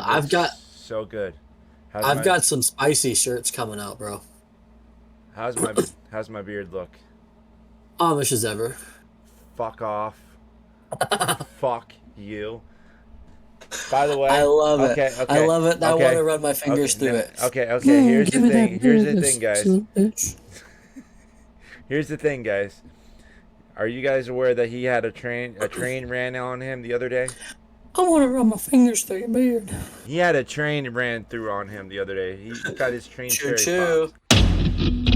beard I've looks got so good. How's I've my got some spicy shirts coming out, bro. how's my how's my beard look? Amish as ever. Fuck off. Fuck you. By the I way, love it. okay, I okay, love it. And I want okay, to run my okay, fingers through it. okay, okay. Here's the Give me thing. that Here's the beard, thing, guys. bitch. Here's the thing, guys. Are you guys aware that he had a train ran on him the other day? I want to run my fingers through your beard. He had a train ran through on him the other day. He got his train Choo cherry popped. choo.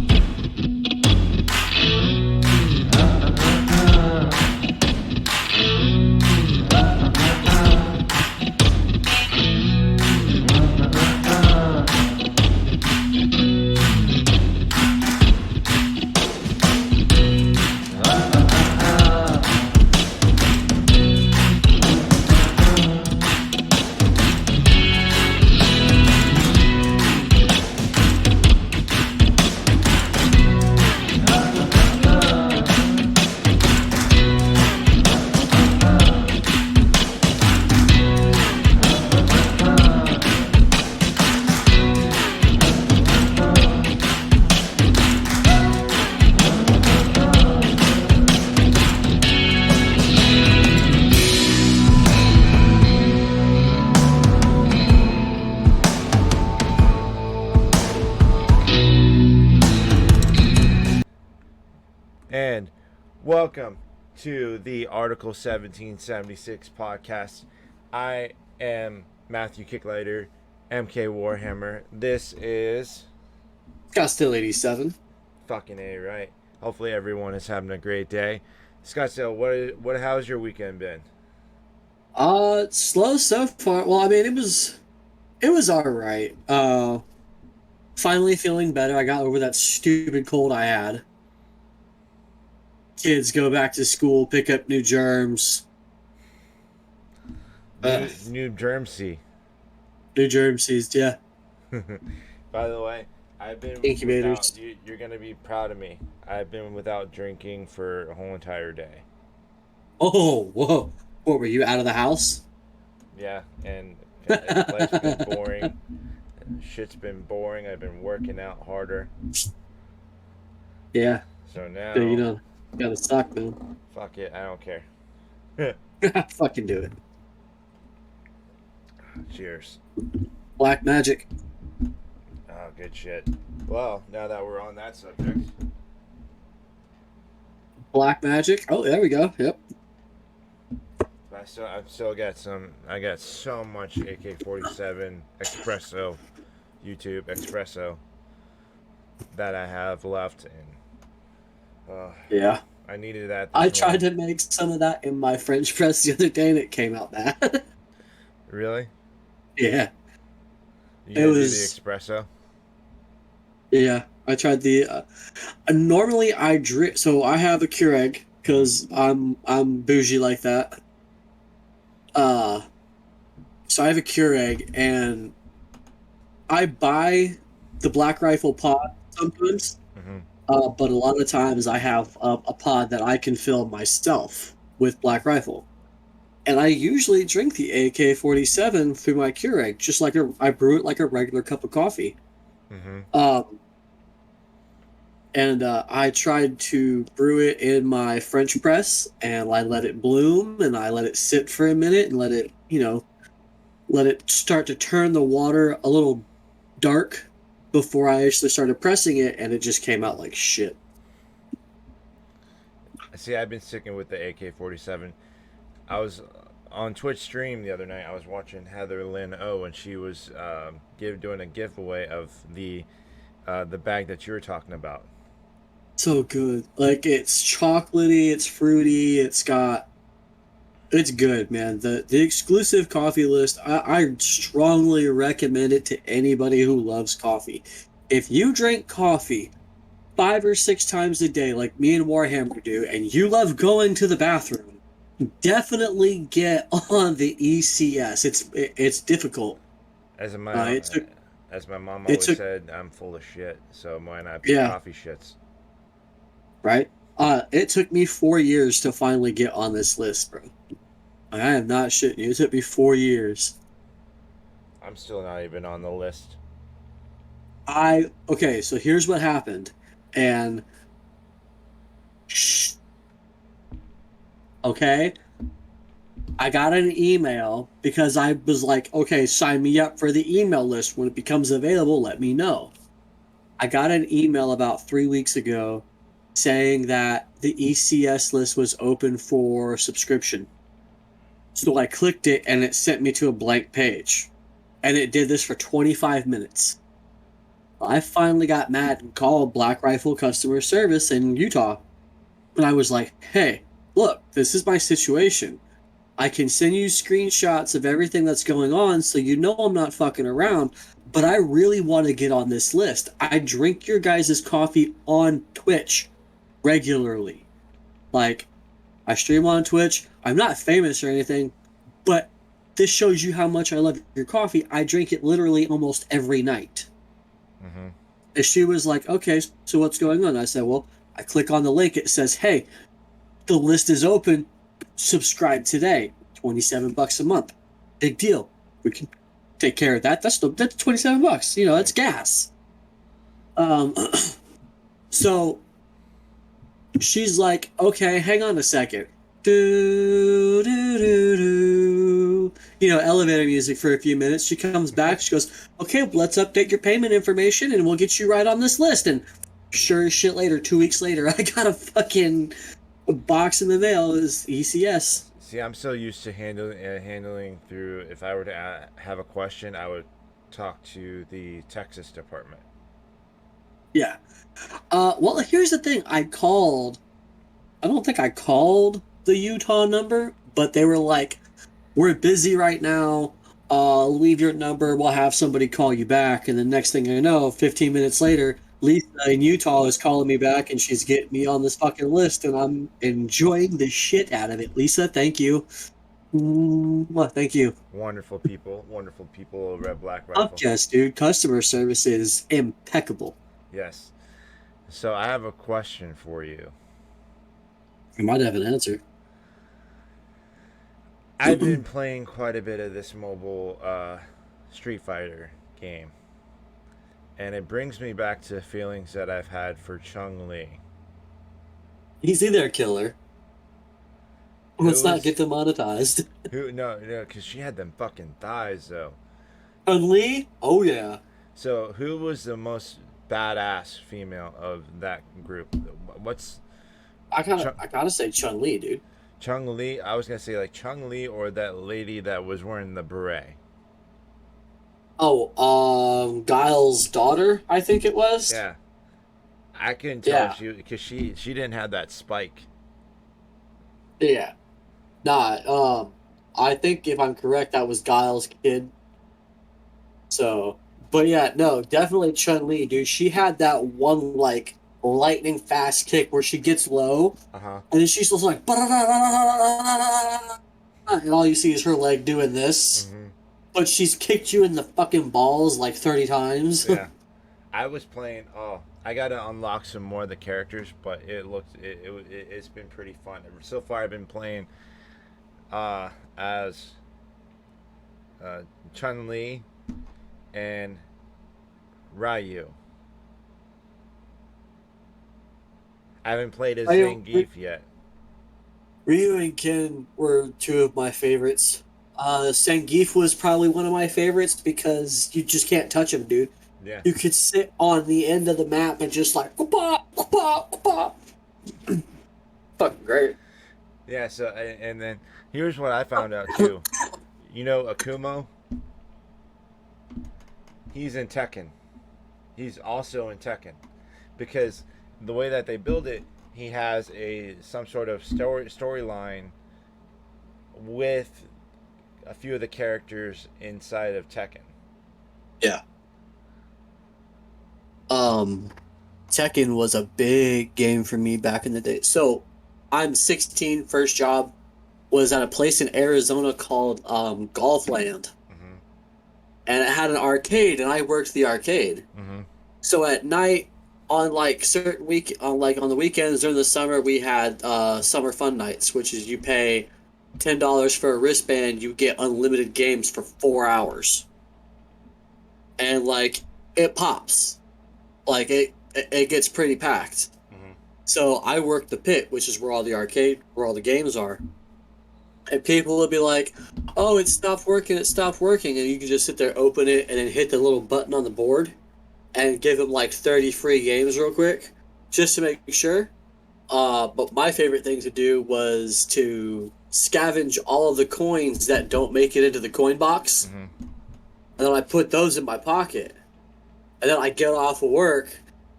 And welcome to the Article 1776 podcast. I am Matthew Kicklighter, MK Warhammer. This is Scottsdale 87. fucking A, right? Hopefully everyone is having a great day. Scottsdale, how's your weekend been? Slow so far. Well, I mean, it was all right. Finally feeling better. I got over that stupid cold I had. Kids go back to school, pick up new germs. New Germsey. New germs seized, yeah. By the way, I've been Incubators. without. You're gonna be proud of me. I've been without drinking for a whole entire day. Oh, whoa. What, were you out of the house? Yeah, and life's been boring. Shit's been boring. I've been working out harder. Yeah. So now, Yeah, you gotta suck, man. fuck it. I don't care. Fucking do it. Cheers. Black magic. Oh, good shit. Well, now that we're on that subject, Black magic. Oh, there we go. Yep. I've still got some. I got so much AK-47 espresso, YouTube espresso that I have left, and Yeah. I needed that. I This tried morning. to make some of that in my French press the other day and it came out bad. Really? Yeah. You It gonna do the was, espresso? yeah. I tried the, normally I drink, so I have a Keurig because I'm bougie like that. Uh, so I have a Keurig and I buy the Black Rifle pod sometimes. Mm-hmm. But a lot of the times I have a pod that I can fill myself with Black Rifle. And I usually drink the AK-47 through my Keurig, just like I brew it like a regular cup of coffee. Mm-hmm. And I tried to brew it in my French press, and I let it bloom, and I let it sit for a minute, and let it start to turn the water a little dark before I actually started pressing it, and it just came out like shit. See, I've been sticking with the AK-47. I was on Twitch stream the other night. I was watching Heather Lynn O, and she was doing a giveaway of the bag that you were talking about. So good. Like, it's chocolatey, it's fruity, it's good, man. The exclusive coffee list, I strongly recommend it to anybody who loves coffee. If you drink coffee 5 or 6 times a day, like me and Warhammer do, and you love going to the bathroom, definitely get on the ECS. It's difficult. As my It took as my mom it always took said, I'm full of shit. So why not be yeah, coffee shits? right. It took me 4 years to finally get on this list, bro. I am not shitting you. It took me 4 years. I'm still not even on the list. Okay, so here's what happened. And okay, I got an email because I was like, okay, sign me up for the email list. When it becomes available, let me know. I got an email about 3 weeks ago saying that the ECS list was open for subscription. So I clicked it and it sent me to a blank page. And it did this for 25 minutes. I finally got mad and called Black Rifle customer service in Utah. And I was like, hey, look, this is my situation. I can send you screenshots of everything that's going on so you know I'm not fucking around, but I really want to get on this list. I drink your guys' coffee on Twitch regularly. Like, I stream on Twitch. I'm not famous or anything, but this shows you how much I love your coffee. I drink it literally almost every night. Mm-hmm. And she was like, okay, so what's going on? I said, well, I click on the link. It says, hey, the list is open. Subscribe today. $27 a month. Big deal. We can take care of that. That's $27. You know, that's gas. So she's like, okay, hang on a second. Do, do, do, do. You know, elevator music for a few minutes. She comes back. She goes, okay, well, let's update your payment information and we'll get you right on this list. And sure as shit later, 2 weeks later, I got a box in the mail. Is ECS. See, I'm so used to handling through. If I were to have a question, I would talk to the Texas department. Yeah. Well, here's the thing. I don't think I called the Utah number, but they were like, we're busy right now. Leave your number. We'll have somebody call you back. And the next thing I know, 15 minutes later, Lisa in Utah is calling me back and she's getting me on this fucking list and I'm enjoying the shit out of it. Lisa, thank you. Well, thank you. Wonderful people over at Black Up, Rifle. yes, dude. Customer service is impeccable. Yes. So I have a question for you. I might have an answer. I've been playing quite a bit of this mobile Street Fighter game, and it brings me back to feelings that I've had for Chung Li. Easy there, killer. Let's not get Who demonetized. no, because she had them fucking thighs though. Chun-Li? Oh, yeah. So who was the most badass female of that group? What's I Chung, gotta say Chun-Li, dude. Chung Li? I was gonna say like Chung Li or that lady that was wearing the beret. Oh, Guile's daughter, I think it was. Yeah, I couldn't tell Yeah, if she didn't have that spike. yeah. Nah, I think if I'm correct, that was Guile's kid. So, but yeah, no, definitely Chun-Li, dude. She had that one, like, lightning fast kick where she gets low, Uh huh. and then she's just like, and all you see is her leg doing this. Mm-hmm. But she's kicked you in the fucking balls like 30 times. Yeah. I was playing. Oh, I gotta unlock some more of the characters, but it's been pretty fun so far. I've been playing as Chun Li and Ryu. I haven't played as Zangief yet. Ryu and Ken were two of my favorites. Zangief was probably one of my favorites because you just can't touch him, dude. Yeah. You could sit on the end of the map and just like, fucking great. Yeah. So and then here's what I found out too. You know Akumo? He's in Tekken. He's also in Tekken because the way that they build it, he has some sort of storyline with a few of the characters inside of Tekken. Yeah. Tekken was a big game for me back in the day. So, I'm 16. First job was at a place in Arizona called Golfland, Mm-hmm. and it had an arcade, and I worked the arcade. Mm-hmm. So at night, on like on the weekends during the summer, we had summer fun nights, which is you pay $10 for a wristband, you get unlimited games for 4 hours. and like it pops, like it gets pretty packed. Hmm. So I work the pit, which is where all the arcade, where all the games are, and people will be like, "Oh, it stopped working! It stopped working!" And you can just sit there, open it, and then hit the little button on the board, and give them like 30 free games real quick, just to make sure. But my favorite thing to do was to scavenge all of the coins that don't make it into the coin box, Hmm. and then I put those in my pocket. And then I get off of work,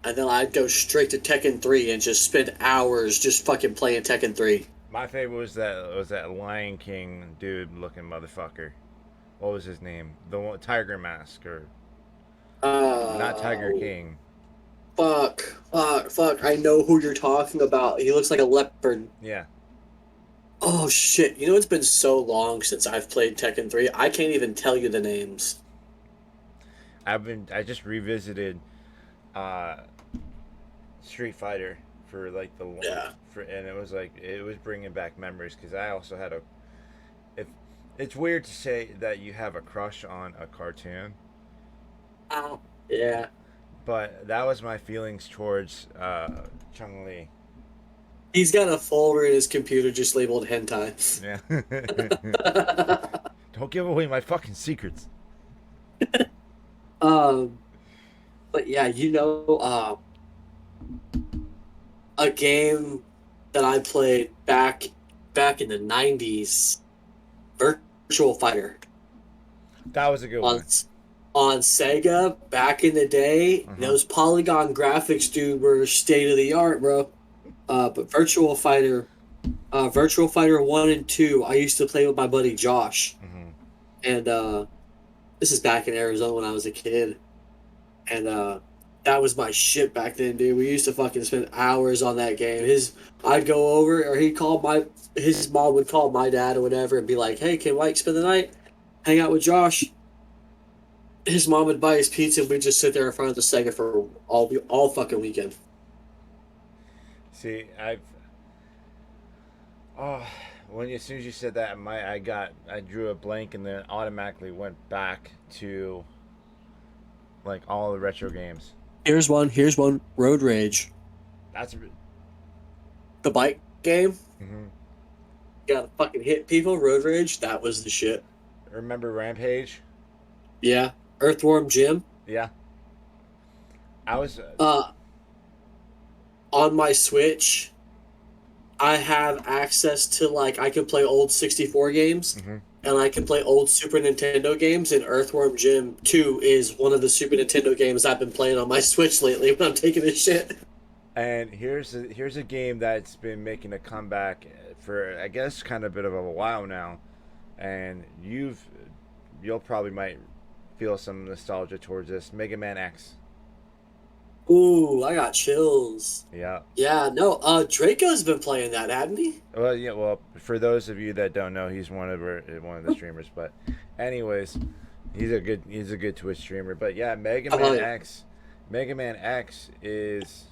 and then I'd go straight to Tekken 3 and just spend hours just fucking playing Tekken 3. My favorite was that Lion King dude looking motherfucker. What was his name? The one, Tiger Mask or not Tiger Uh, King? fuck. I know who you're talking about. He looks like a leopard. Yeah, Oh shit. You know, it's been so long since I've played Tekken 3, I can't even tell you the names. I just revisited uh, Street Fighter for like Yeah. and it was like it was bringing back memories because I also had a if it's weird to say that you have a crush on a cartoon, Ow. Yeah. but that was my feelings towards Chung Li. He's got a folder in his computer just labeled hentai. Yeah. Don't give away my fucking secrets. um, but yeah, a game that I played back in the '90s, Virtual Fighter That was a good on one. on Sega back in the day. Uh-huh. Those polygon graphics, dude, were state of the art, bro. But Virtual Fighter 1 and 2, I used to play with my buddy Josh, Hmm. and this is back in Arizona when I was a kid, and that was my shit back then, dude. We used to fucking spend hours on that game. I'd go over, or his mom would call my dad or whatever, and be like, "Hey, can Mike spend the night, hang out with Josh?" His mom would buy his pizza, and we'd just sit there in front of the Sega for all fucking weekend. See, oh, as soon as you said that, I drew a blank and then automatically went back to like all the retro games. Here's one. Here's one. Road Rage, That's the bike game. hmm. Gotta fucking hit people. Road Rage. That was the shit. Remember Rampage? Yeah. Earthworm Jim. Yeah, I was. Uh, on my Switch, I have access to like I can play old 64 games Mhm. and I can play old Super Nintendo games, and Earthworm Jim 2 is one of the Super Nintendo games I've been playing on my Switch lately when I'm taking a shit. And here's a game that's been making a comeback for I guess kind of a bit of a while now, and you'll probably might feel some nostalgia towards this Mega Man X. Ooh, I got chills. Yeah. Yeah, no, Draco's been playing that, hadn't he? Well, yeah. Well, for those of you that don't know, he's one of the streamers. But, anyways, he's a good Twitch streamer. But yeah, Oh yeah. Mega Man X is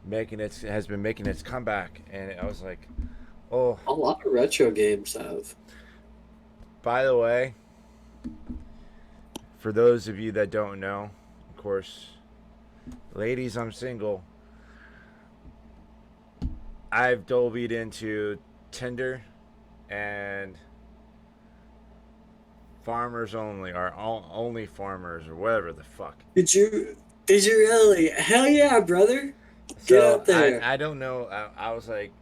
has been making its comeback, and I was like, oh. A lot of retro games have. By the way, for those of you that don't know, of course, ladies, I'm single. I've dove into Tinder and farmers only, or only farmers, or whatever the fuck. Did you really? Hell yeah, brother. Get So out there. I don't know. I was like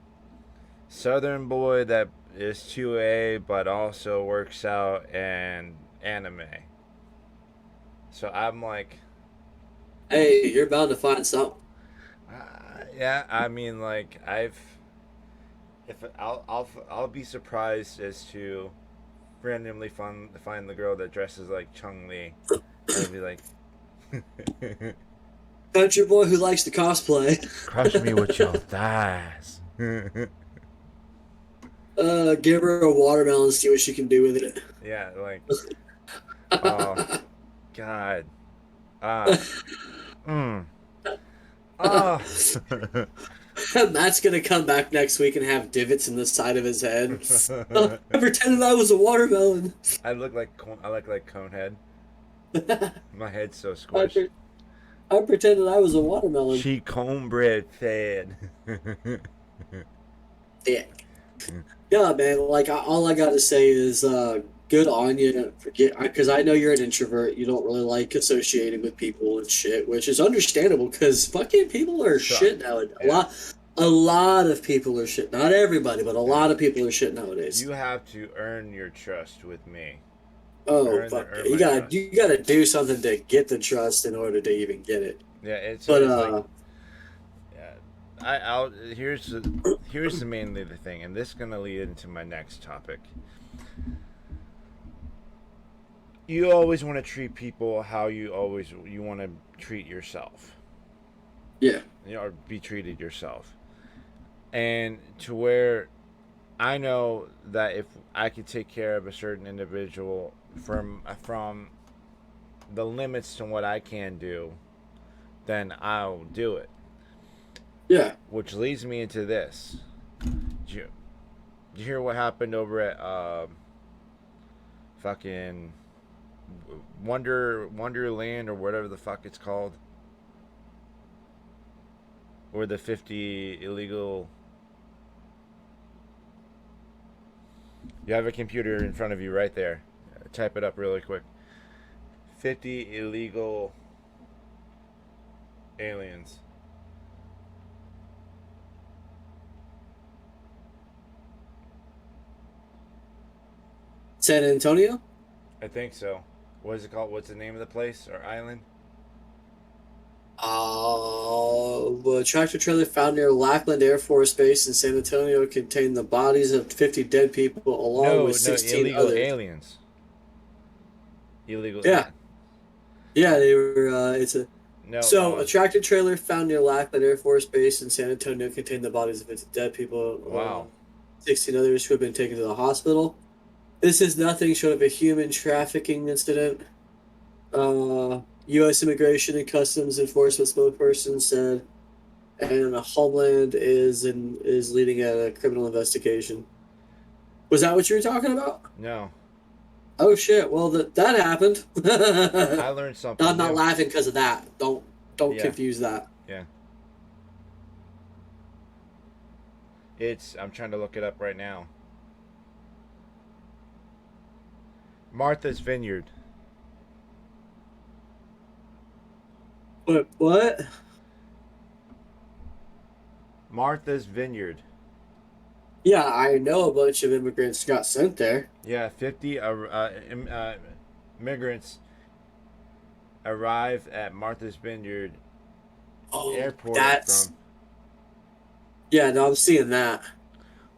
Southern boy that is 2A, but also works out and anime. So I'm like, Hey, you're bound to find something. yeah. I mean, like if I'll be surprised as to randomly find the girl that dresses like Chung Li, and be like, Country boy who likes to cosplay. crush me with your thighs. Give her a watermelon and see what she can do with it. Yeah, like, oh God, ah, mm, oh. Matt's gonna come back next week and have divots in the side of his head. I pretended I was a watermelon. I look like Conehead. My head's so I, squished. pre- I pretended I was a watermelon. She cornbread fed. Yeah. Yeah, man. Like all I gotta say is, good on you. Forget because I know you're an introvert. You don't really like associating with people and shit, which is understandable. Because fucking people are Suck. shit nowadays. Yeah. A lot of people are shit. Not everybody, but a Yeah. lot of people are shit nowadays. You have to earn your trust with me. Oh Earn fuck! earn my trust. You gotta do something to get the trust in order to even get it. Yeah, it's so But it's like yeah, I'll here's the mainly the thing, and this is gonna lead into my next topic. You always want to treat people how you want to treat yourself, yeah, or be treated yourself, and to where I know that if I could take care of a certain individual from the limits to what I can do, then I'll do it. yeah. Which leads me into this. Did you hear what happened over at fucking Wonderland or whatever the fuck it's called? Or the 50 illegal. You have a computer in front of you right there. Type it up really quick. 50 illegal aliens. San Antonio. I think so. What is it called? What's the name of the place or island? A tractor trailer found near Lackland Air Force Base in San Antonio contained the bodies of 50 dead people along No, with no, 16 illegal others. aliens. Illegal. Yeah, yeah, they were. It's a No. so a tractor trailer found near Lackland Air Force Base in San Antonio contained the bodies of 50 dead people, Wow. 16 others who have been taken to the hospital. This is nothing short of a human trafficking incident. U.S. Immigration and Customs Enforcement spokesperson said, and Homeland is leading a criminal investigation. Was that what you were talking about? No. Oh shit! Well, that happened. I No, learned I'm something not new. laughing because of that. Don't Yeah. confuse that. Yeah. I'm trying to look it up right now. Martha's Vineyard. What? Martha's Vineyard. Yeah, I know a bunch of immigrants got sent there. Yeah, 50 immigrants arrived at Martha's Vineyard Oh, airport that's from. yeah. No, I'm seeing that.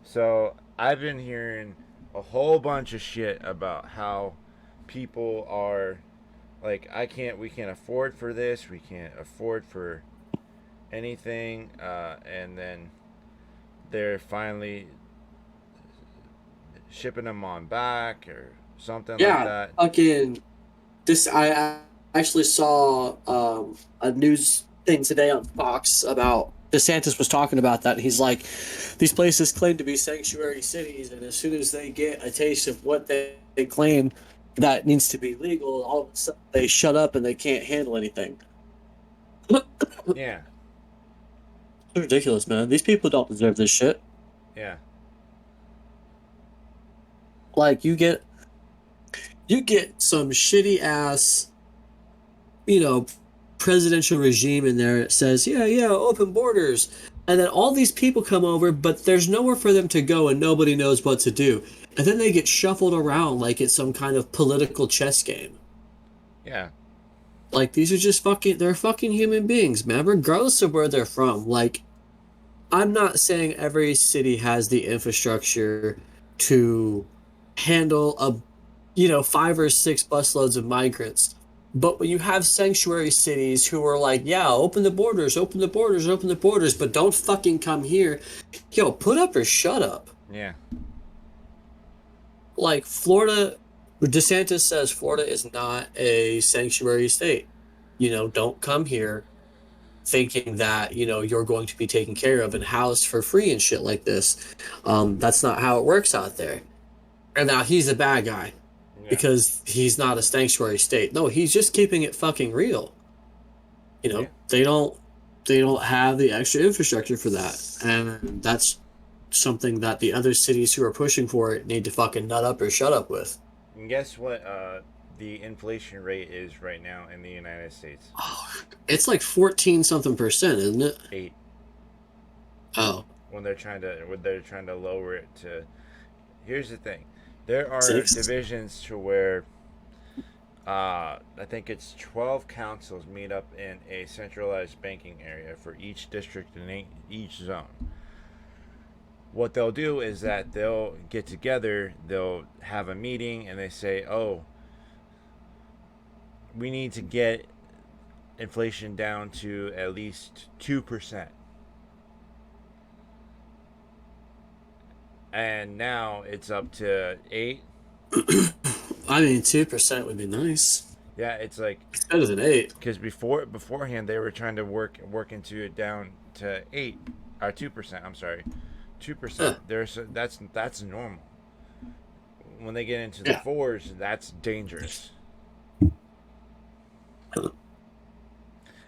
So I've been hearing a whole bunch of shit about how people are like, we can't afford for this, we can't afford for anything, and then they're finally shipping them on back or something like Yeah, that. fucking this. I actually saw a news thing today on Fox about DeSantis was talking about that. He's like, these places claim to be sanctuary cities, and as soon as they get a taste of what they claim that needs to be legal, all of a sudden they shut up and they can't handle anything. Yeah, It's ridiculous, man. These people don't deserve this shit. yeah, Like you get some shitty ass, you know, presidential regime in there that says, yeah, yeah, open borders. And then all these people come over, but there's nowhere for them to go and nobody knows what to do. And then they get shuffled around like it's some kind of political chess game. yeah, Like these are just they're fucking human beings, man, regardless of where they're from. Like, I'm not saying every city has the infrastructure to handle five or six busloads of migrants. But when you have sanctuary cities who are like, yeah, open the borders, open the borders, open the borders, but don't fucking come here, yo, put up or shut up. yeah, Like Florida, DeSantis says Florida is not a sanctuary state. Don't come here thinking that, you're going to be taken care of and housed for free and shit like this. That's not how it works out there. And now he's a bad guy. Yeah. because he's not a sanctuary state. No, he's just keeping it fucking real. You Yeah. know, they don't have the extra infrastructure for that, and that's something that the other cities who are pushing for it need to fucking nut up or shut up with. And guess what? The inflation rate is right now in the United States. Oh, it's like 14 something percent, isn't it? 8. Oh, When they're trying to lower it to. Here's the thing. There are 6. divisions to where I think it's 12 councils meet up in a centralized banking area for each district and each zone. What they'll do is that they'll get together, they'll have a meeting, and they say, oh, we need to get inflation down to at least 2%. And now it's up to 8. I mean, 2% would be nice. Yeah, it's like It's better than 8. because beforehand they were trying to work into it down to 8 or 2%. I'm sorry, 2%. Huh. That's normal. When they get into the Yeah. fours, that's dangerous.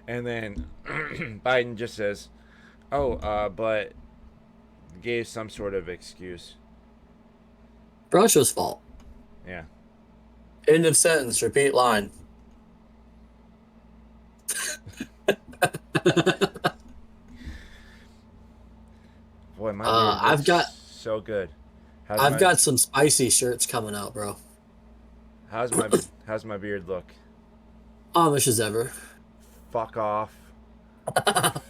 And then Biden just says, "Oh, but gave some sort of excuse." Russia's fault. Yeah. End of sentence. Repeat line. Boy, my beard I've looks got so good. I've got some spicy shirts coming out, bro. how's my how's my beard look? Amish as ever. Fuck off.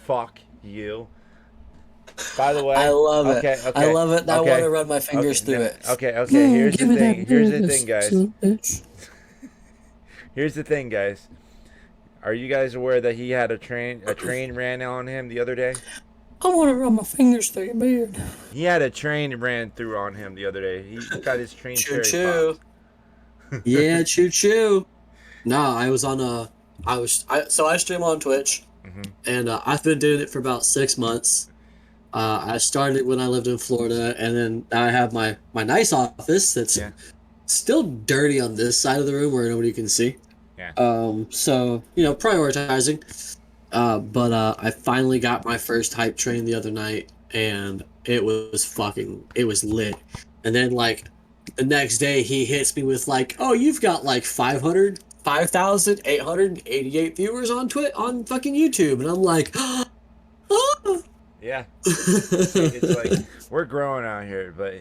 Fuck you. By the way, I love okay, it. okay, I love it. And I okay, want to run my fingers through it. Okay. Here's Give the me that thing. Here's the beard, thing, guys. bitch. Here's the thing, guys. Are you guys aware that he had a train ran on him the other day? I want to run my fingers through your beard. He had a train ran through on him the other day. He got his train Choo cherry choo. popped. Yeah, choo choo. No, I was on a. So I stream on Twitch, and I've been doing it for about 6 months. I started when I lived in Florida, and then I have my nice office that's Yeah. still dirty on this side of the room where nobody can see. Yeah. So prioritizing. But I finally got my first hype train the other night, and it was lit. And then like the next day, he hits me with like, "Oh, you've got like 5,888 viewers on on fucking YouTube," and I'm like, "Ah." Yeah. It's like we're growing out here, but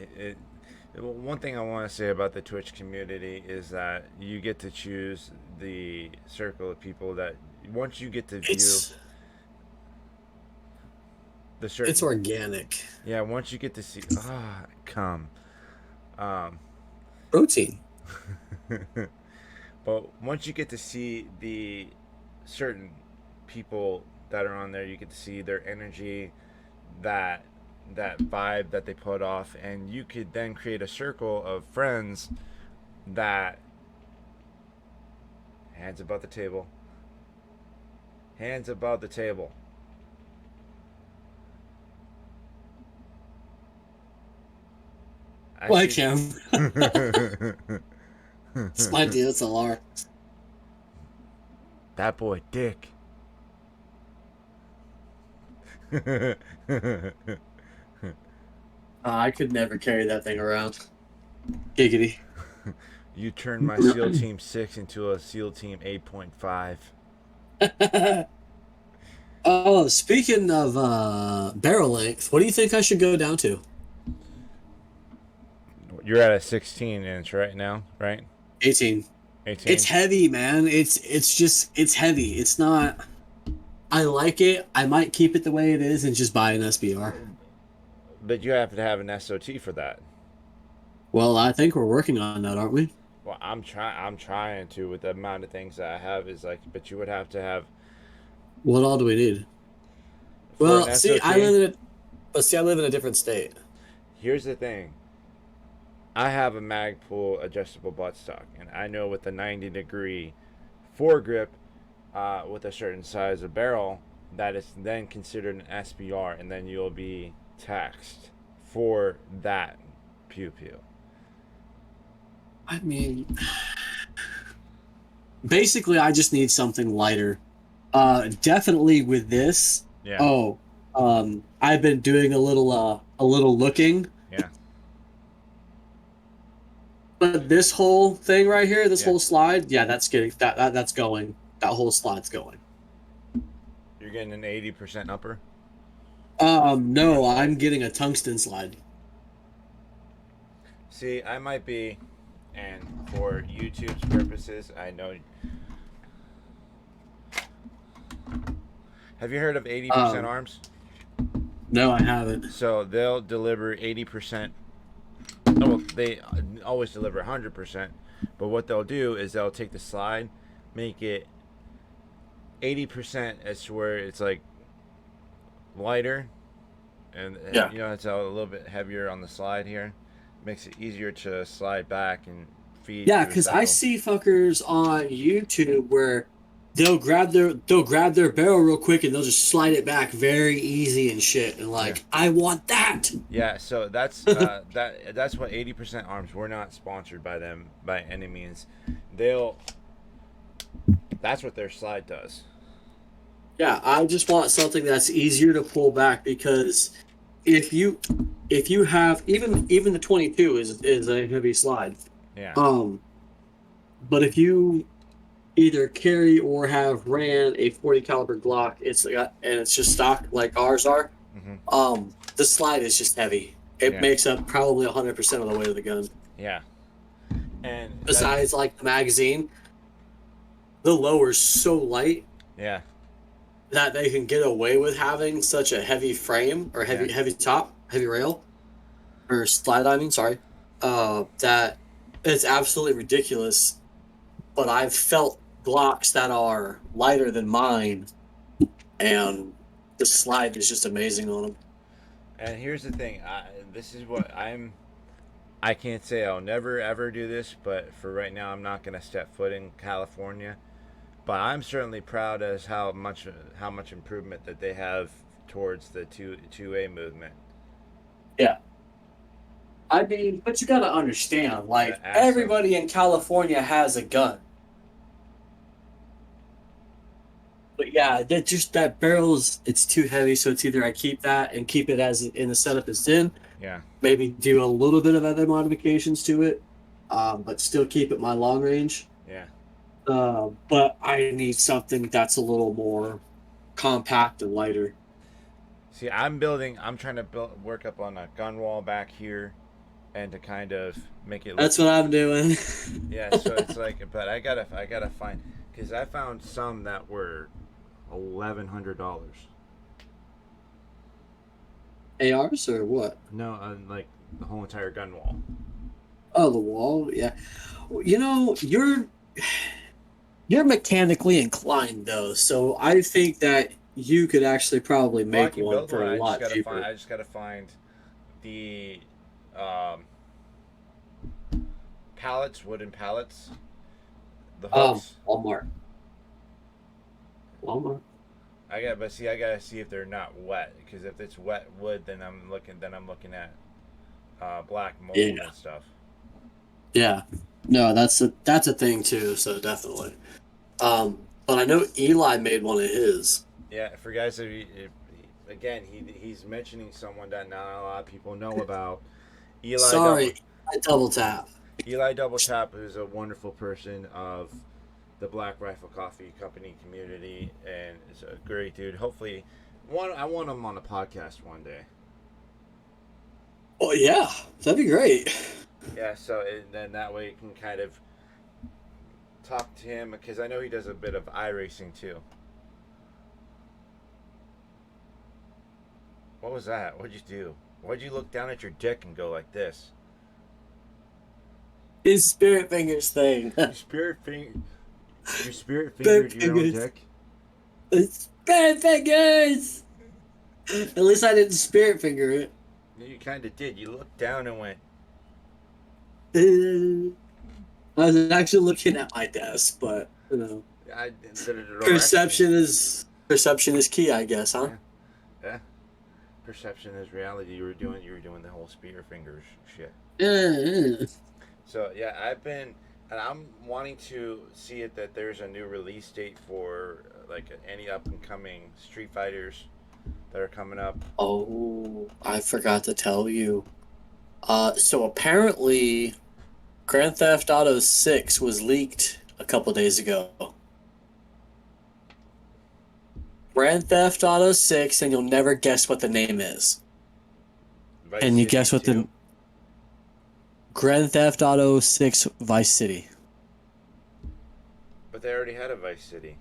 one thing I want to say about the Twitch community is that you get to choose the circle of people that once you get to view the certain. It's organic. Yeah, once you get to see come, Protein. but once you get to see the certain people that are on there, you get to see their energy, that vibe that they put off, and you could then create a circle of friends that hands above the table. Hands above the table. Like him. It's my DSLR. That boy Dick. I could never carry that thing around. Giggity. You turned my SEAL Team 6 into a SEAL Team 8.5. Oh, speaking of barrel length, what do you think I should go down to? You're at a 16-inch right now, right? 18. 18. It's heavy, man. It's heavy. It's not. I like it. I might keep it the way it is and just buy an SBR. But you have to have an SOT for that. Well, I think we're working on that, aren't we? Well, I'm trying to with the amount of things that I have is like, but you would have to have. What all do we need? For Well, an see, SOT, I live in a different state. Here's the thing. I have a Magpul adjustable buttstock, and I know with the 90-degree foregrip, with a certain size of barrel, that is then considered an SBR, and then you'll be taxed for that pew pew. I mean, basically, I just need something lighter. Definitely with this. Yeah, Oh, I've been doing a little looking, yeah, but this whole thing right here, this yeah. whole slide, yeah, that's getting that's going. That whole slide's going. You're getting an 80% upper. No, I'm getting a tungsten slide. See, I might be, and for YouTube's purposes, I know. Have you heard of 80% Um, arms? no, I haven't. So they'll deliver 80%. No, well, they always deliver 100%. But what they'll do is they'll take the slide, make it 80% as to where it's like lighter, and Yeah. it's a little bit heavier on the slide here. Makes it easier to slide back and feed Yeah, through a because I cycle. see fuckers on YouTube where they'll grab their barrel real quick and they'll just slide it back very easy and shit. And Yeah. like, I want that. Yeah, so that's what 80% arms. We're not sponsored by them by any means. They'll That's what their slide does. Yeah, I just want something that's easier to pull back because if you if you have even the 22 is a heavy slide. Yeah. Um, but if you either carry or have ran a 40 caliber Glock, it's just stock like ours are. Mhm. The slide is just heavy. It Yeah. makes up probably 100% of the weight of the gun. Yeah. And Besides, like the magazine, the lower's so light yeah. that they can get away with having such a heavy frame or Yeah. heavy top, heavy rail or slide. I mean, sorry, that it's absolutely ridiculous. But I've felt Glocks that are lighter than mine, and the slide is just amazing on them. And here's the thing. This is what I can't say I'll never ever do this, but for right now, I'm not gonna step foot in California. But I'm certainly proud as how much improvement that they have towards the two A movement. Yeah. I mean, but you gotta understand, like The ASSA. everybody in California has a gun. But yeah, that just that barrel's it's too heavy, so it's either I keep that and keep it as in the setup it's in, Yeah. maybe do a little bit of other modifications to it, but still keep it my long range. Yeah. But I need something that's a little more compact and lighter. See, I'm trying to work up on a gun wall back here, and to kind of make it look. That's what I'm doing. Yeah, so it's like, but I gotta find, because I found some that were $1,100. ARs or what? No, like the whole entire gun wall. Oh, the wall. Yeah, you know you're mechanically inclined though, so I think that you could actually probably Well, I make can one build for one. a I just lot gotta find. cheaper. I just gotta find the um, pallets, wooden pallets, the hooks. Walmart. Walmart. I gotta see if they're not wet. Because if it's wet wood, then I'm looking at black mold Yeah. and stuff. Yeah. No, that's a thing too. So definitely. But I know Eli made one of his. Yeah, for guys that again, he's mentioning someone that not a lot of people know about. Eli Double Sorry, I double tap. Eli Double Tap is a wonderful person of the Black Rifle Coffee Company community, and is a great dude. Hopefully, I want him on a podcast one day. Oh yeah, that'd be great. Yeah, so then that way you can kind of talk to him, because I know he does a bit of iRacing too. What was that? What'd you do? Why'd you look down at your dick and go like this? His spirit fingers thing. You spirit finger. You spirit Spirit fingered your own fingers. dick. Spirit fingers. At least I didn't spirit finger it. You kind of did. You looked down and went. I was actually looking at my desk, but you know, I did it all perception is key, I guess, huh? Yeah. Perception is reality. You were doing the whole spear fingers shit. Yeah. So yeah, and I'm wanting to see it that there's a new release date for like any up and coming Street Fighters that are coming up. Oh, I forgot to tell you. So apparently, Grand Theft Auto 6 was leaked a couple days ago. Grand Theft Auto 6, and you'll never guess what the name is. Vice Can you City guess what the 2, Grand Theft Auto 6 Vice City? but they already had a Vice City.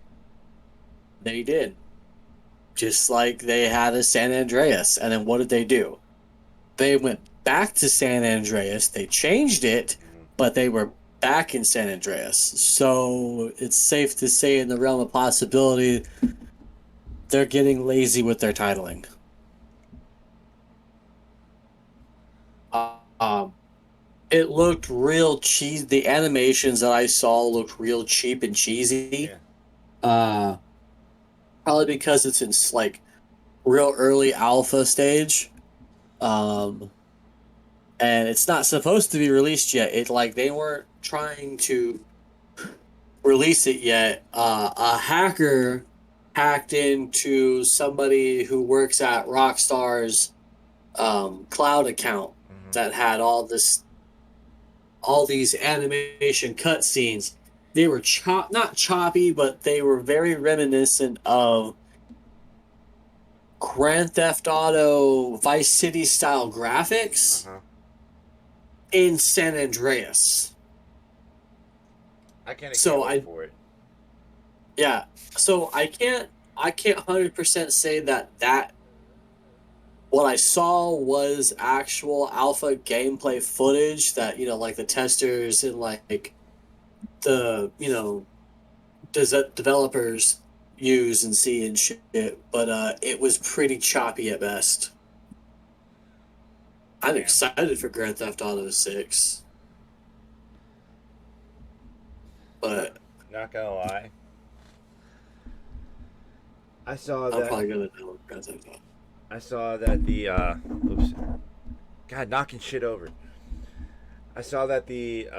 They did. Just like they had a San Andreas. And then what did they do? They went back to San Andreas. They changed it, Hmm. but they were back in San Andreas. So it's safe to say, in the realm of possibility, they're getting lazy with their titling. Um, it looked real cheesy. The animations that I saw looked real cheap and cheesy. Yeah, Uh, Probably because it's in like real early alpha stage. Um, and it's not supposed to be released yet. It like they weren't trying to release it yet. A hacker hacked into somebody who works at Rockstar's cloud account hmm, that had all these animation cutscenes. They were not choppy, but they were very reminiscent of Grand Theft Auto Vice City style uh graphics huh. in San Andreas. I kind of can't So wait I for it. yeah, so I can't 100% say that what I saw was actual alpha gameplay footage that like the testers and like the developers use and see and shit, but it was pretty choppy at best. I'm Damn. excited for Grand Theft Auto 6, Not, but not gonna lie. I saw I'm that. probably gonna download Grand Theft Auto. I saw that the. Oops. God, knocking shit over. I saw that the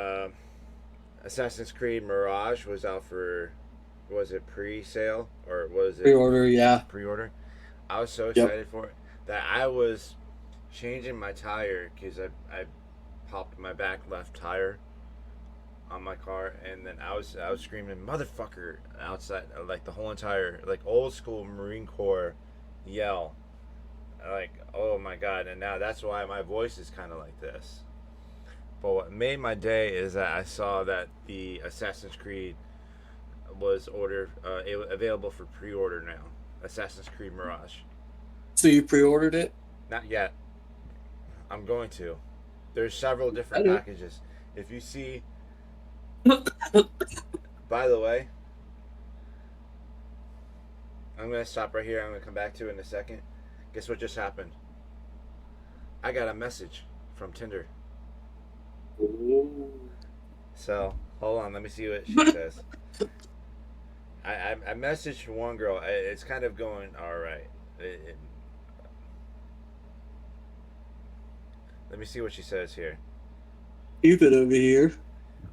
Assassin's Creed Mirage was out for. Was it pre-sale or was it Pre-order, yeah. pre-order? I was so Yep. excited for it that I was changing my tire because I popped my back left tire on my car, and then I was screaming motherfucker outside, like the whole entire like old school Marine Corps yell, like oh my god. And now that's why my voice is kind of like this. But what made my day is that I saw that the Assassin's Creed was available for pre-order now. Assassin's Creed Mirage. So you pre-ordered it? Not yet. I'm going to. There's several different Better. packages. If you see, by the way, I'm gonna stop right here. I'm gonna come back to it in a second. Guess what just happened? I got a message from Tinder. Ooh. So hold on, let me see what she says. I messaged one girl. It's kind of going all right. Let me see what she says here. Keep it over here.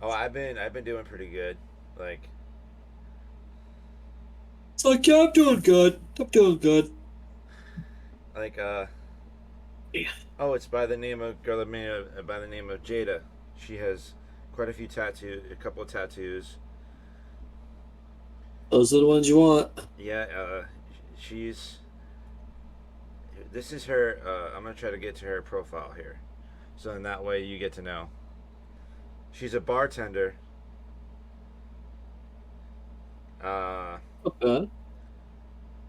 Oh, I've been doing pretty good. Like It's like, yeah, I'm doing good. I'm doing good. like Yeah. oh, it's by the name of girl by the name of Jada. She has quite a few tattoos, a couple of tattoos. Those are the ones you want. Yeah, she's. This is her. I'm gonna try to get to her profile here, so in that way you get to know. She's a bartender. Uh, Okay.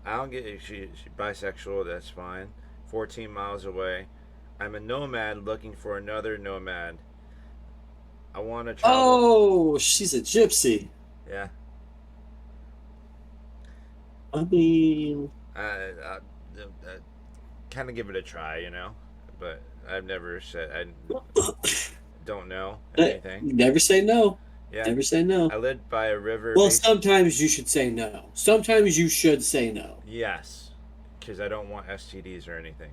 I don't get she bisexual. That's fine. 14 miles away. I'm a nomad looking for another nomad. I want to travel. Oh, she's a gypsy. Yeah. I mean, I kind of give it a try, but I've never said I don't know anything. never say no. Yeah, Never say no. I lived by a river. Well, sometimes you should say no. Sometimes you should say no. Yes, because I don't want STDs or anything.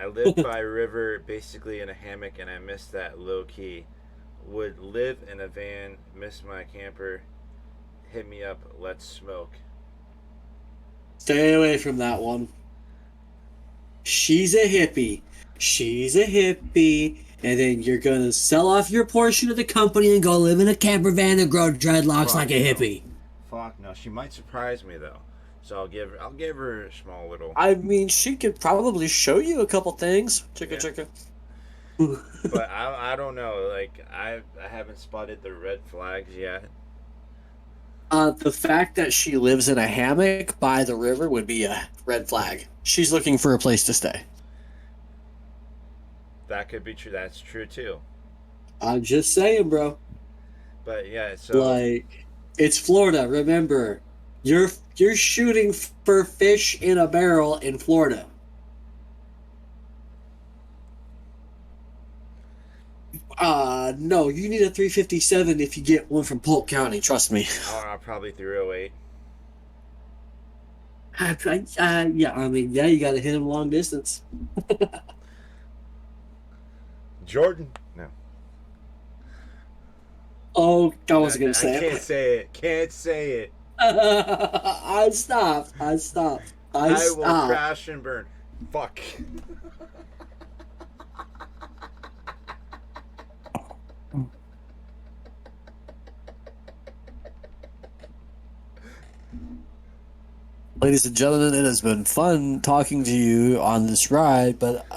I lived by a river, basically in a hammock, and I miss that low key. would live in a van, miss my camper, hit me up, let's smoke. Stay away from that one. She's a hippie. She's a hippie. And then you're going to sell off your portion of the company and go live in a camper van and grow dreadlocks like a hippie. Fuck no. She might surprise me though. So I'll give her a small little. I mean, she could probably show you a couple things. Chicka Yeah. chicka. But I don't know. Like I haven't spotted the red flags yet. The fact that she lives in a hammock by the river would be a red flag. She's looking for a place to stay. That could be true. That's true too. I'm just saying, bro. But yeah, so Like, it's Florida. Remember, you're shooting for fish in a barrel in Florida. No, you need a 357 if you get one from Polk County. Trust me. I'll probably 308. Yeah, I mean, yeah, you got to hit him long distance. Jordan. No. Oh, I wasn't gonna say I it. can't say it. Can't say it. I stopped. I will crash and burn. Fuck. Ladies and gentlemen, it has been fun talking to you on this ride, but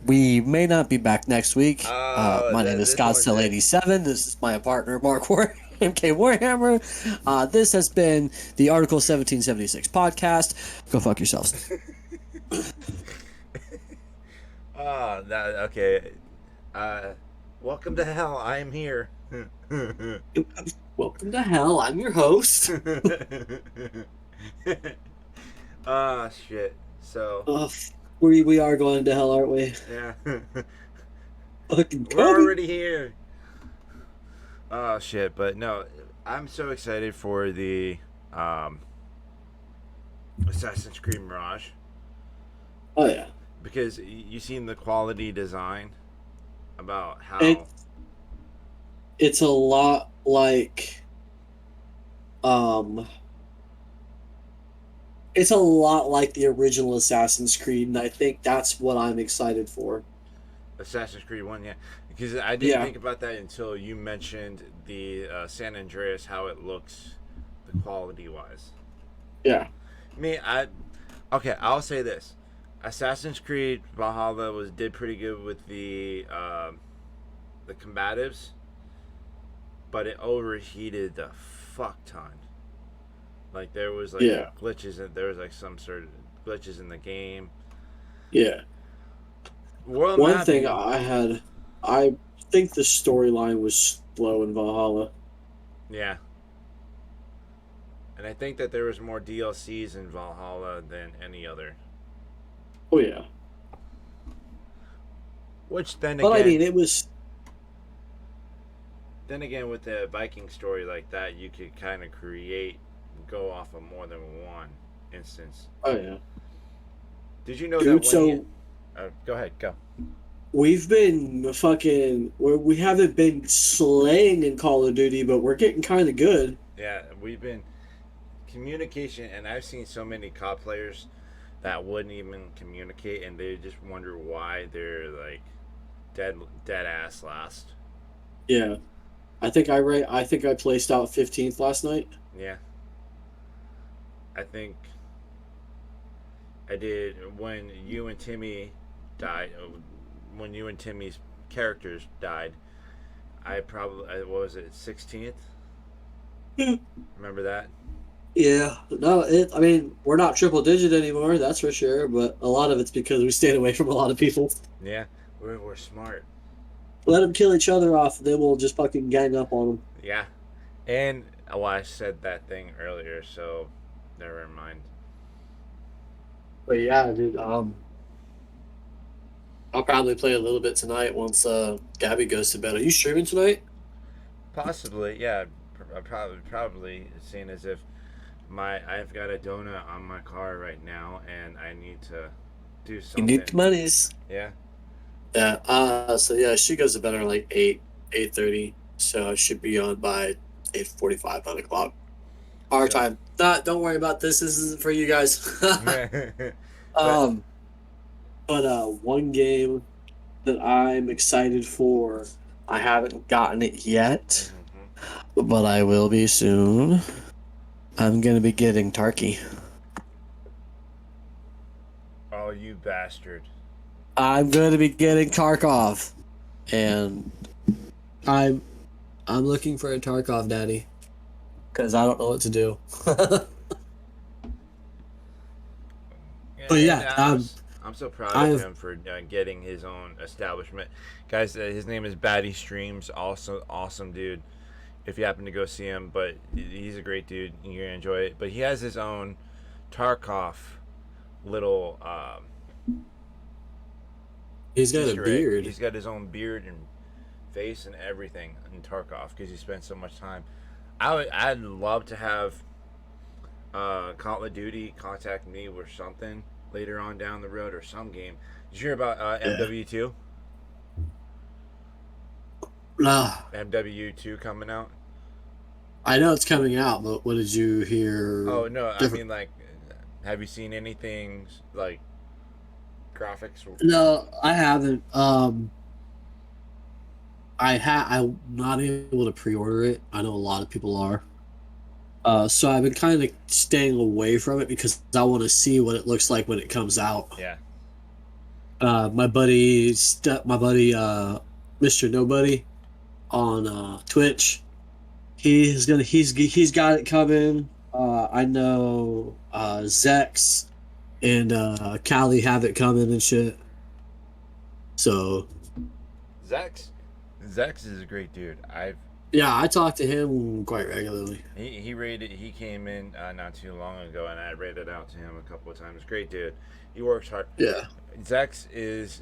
we may not be back next week. My name is Scottsdale87. This is my partner, Mark MK Warhammer. This has been the Article 1776 podcast. Go fuck yourselves. Okay. Welcome to hell. I am here. Welcome to hell. I'm your host. Shit. So. We are going to hell, aren't we? Yeah. Fucking We're already here. Oh shit! But no, I'm so excited for the Assassin's Creed Mirage. Oh yeah. Because you seen the quality design about how it's a lot like it's a lot like the original Assassin's Creed, and I think that's what I'm excited for. Assassin's Creed 1, yeah. Because I didn't think about that until you mentioned the San Andreas, how it looks, the quality-wise. Yeah. Okay, I'll say this. Assassin's Creed Valhalla did pretty good with the combatives, but it overheated the fuck ton. Like there was like glitches, and there was like some sort of glitches in the game. Yeah. One thing I think the storyline was slow in Valhalla. Yeah. And I think that there was more DLCs in Valhalla than any other. Oh yeah. Which then again, I mean, it was. Then again, with the Viking story like that, you could kind of go off of more than one instance. Oh yeah. Did you know that? Go ahead, go. We've been we haven't been slaying in Call of Duty, but we're getting kind of good. Yeah, we've been communication, and I've seen so many COD players that wouldn't even communicate, and they just wonder why they're like dead ass last. Yeah, I think I placed out 15th last night. Yeah, I think I did when you and Timmy died. When you and Timmy's characters died, what was it, 16th? Remember that? Yeah, no, I mean, we're not triple digit anymore, that's for sure, but a lot of it's because we stayed away from a lot of people. Yeah, we're smart. Let them kill each other off, then we'll just fucking gang up on them. Yeah, and I said that thing earlier, so never mind. But yeah, dude, I'll probably play a little bit tonight once Gabby goes to bed. Are you streaming tonight? Possibly, yeah. Probably, seeing as if I've got a donut on my car right now, and I need to do something. You need the monies. Yeah. Yeah. So yeah, she goes to bed at like 8. 8:30, so I should be on by 8:45, 9 o'clock. Our So, time. Don't worry about this. This isn't for you guys. but um, but one game that I'm excited for. I haven't gotten it yet, mhm. but I will be soon. I'm gonna be getting Tarky. Oh, you bastard! I'm gonna be getting Tarkov, and I'm I'm looking for a Tarkov daddy because I don't know what to do. But And yeah, I'm so proud of I've him for getting his own establishment, guys. His name is Batty Streams. Also, awesome dude. If you happen to go see him, but he's a great dude. You're gonna enjoy it. But he has his own Tarkov little he's got a Easter egg. beard. He's got his own beard and face and everything in Tarkov because he spent so much time. I'd love to have Call of Duty contact me with something later on down the road or some game. Did you hear about Yeah. MW2? Nah, MW2 coming out? I know it's coming out, but what did you hear? Oh no, I Different. mean like, have you seen anything like graphics? No, I haven't. I'm not able to pre-order it. I know a lot of people are. So I've been kind of staying away from it because I want to see what it looks like when it comes out. Yeah. My buddy, Mr. Nobody on Twitch. He's got it coming. I know Zex and Callie have it coming and shit. So Zex. Zex is a great dude. I've yeah, I talk to him quite regularly. he rated. He came in not too long ago, and I rated out to him a couple of times. Great dude. He works hard. Yeah. Zex is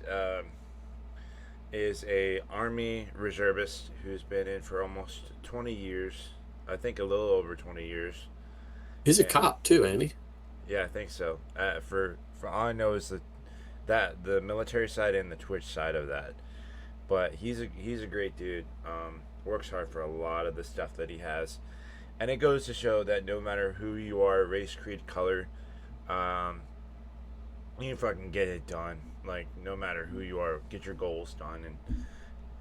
a army reservist who's been in for almost 20 years. I think a little over 20 years. He's a And cop too, ain't he? yeah, I think so. For all I know is that the military side and the Twitch side of that. But he's a great dude. Works hard for a lot of the stuff that he has, and it goes to show that no matter who you are, race, creed, color, um, you can fucking get it done. Like no matter who you are, get your goals done, and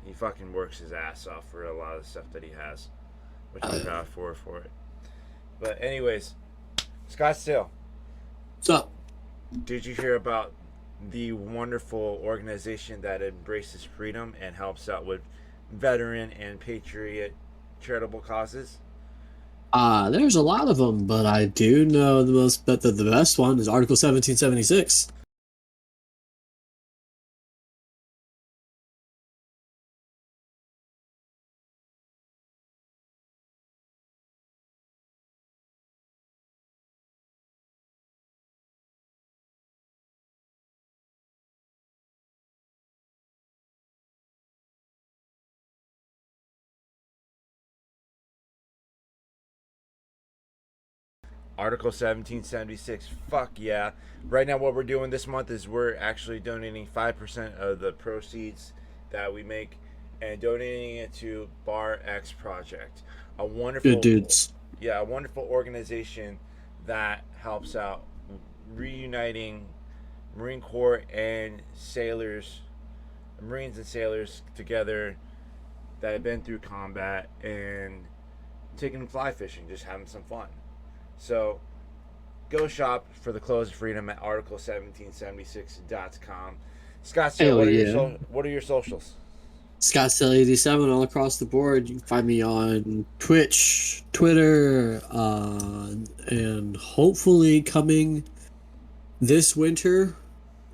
he fucking works his ass off for a lot of the stuff that he has, which I'm proud for it. But anyways, Scottsdale, What's up? did you hear about the wonderful organization that embraces freedom and helps out with veteran and patriot charitable causes? There's a lot of them, but I do know the best one is Article 1776. Article 1776. Fuck yeah. Right now, what we're doing this month is we're actually donating 5% of the proceeds that we make and donating it to Bar X Project. A Good wonderful, dudes. yeah, a wonderful organization that helps out reuniting Marine Corps and sailors, Marines and sailors together that have been through combat and taking them fly fishing, just having some fun. So go shop for the Clothes of Freedom at article1776.com. Scottsdale, Hell yeah. what are your socials? Scottsdale87 all across the board. You can find me on Twitch, Twitter, and hopefully coming this winter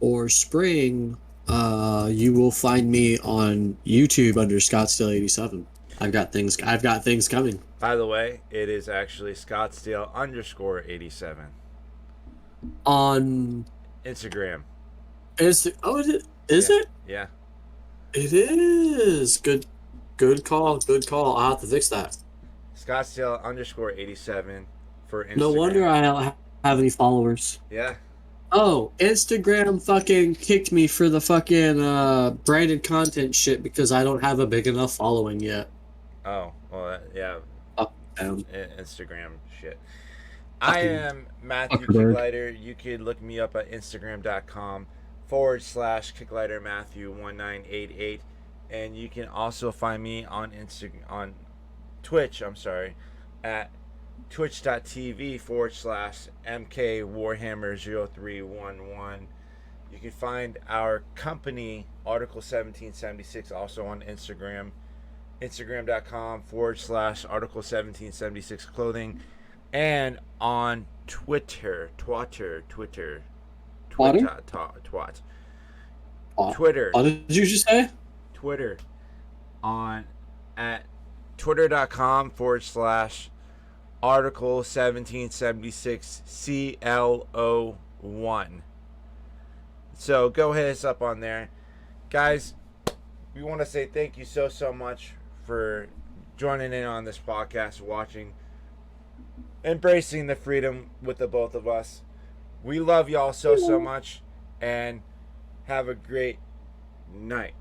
or spring, you will find me on YouTube under Scottsdale87. I've got things coming. By the way, it is actually Scottsdale underscore 87. On Instagram. is it? Is Yeah. it? Yeah. It is. Good call. Good call. I'll have to fix that. Scottsdale underscore 87 for No wonder Instagram. I don't have any followers. Yeah. Oh, Instagram fucking kicked me for the fucking branded content shit because I don't have a big enough following yet. Oh, well, yeah, Fuck them. Instagram shit. I Fucking am Matthew Zuckerberg. Kicklighter. You could look me up at Instagram.com/Kicklightermatthew1988. And you can also find me on on Twitch, I'm sorry, at twitch.tv/MK Warhammer 0311. You can find our company, Article 1776, also on Instagram. Instagram.com/Article 1776 clothing. And on Twitter, Otter? twat, What did you just say? Twitter on at twitter.com/Article 1776 CLO1. So go hit us up on there. Guys, we want to say thank you so much for joining in on this podcast, watching, embracing the freedom with the both of us. We love y'all so much, and have a great night.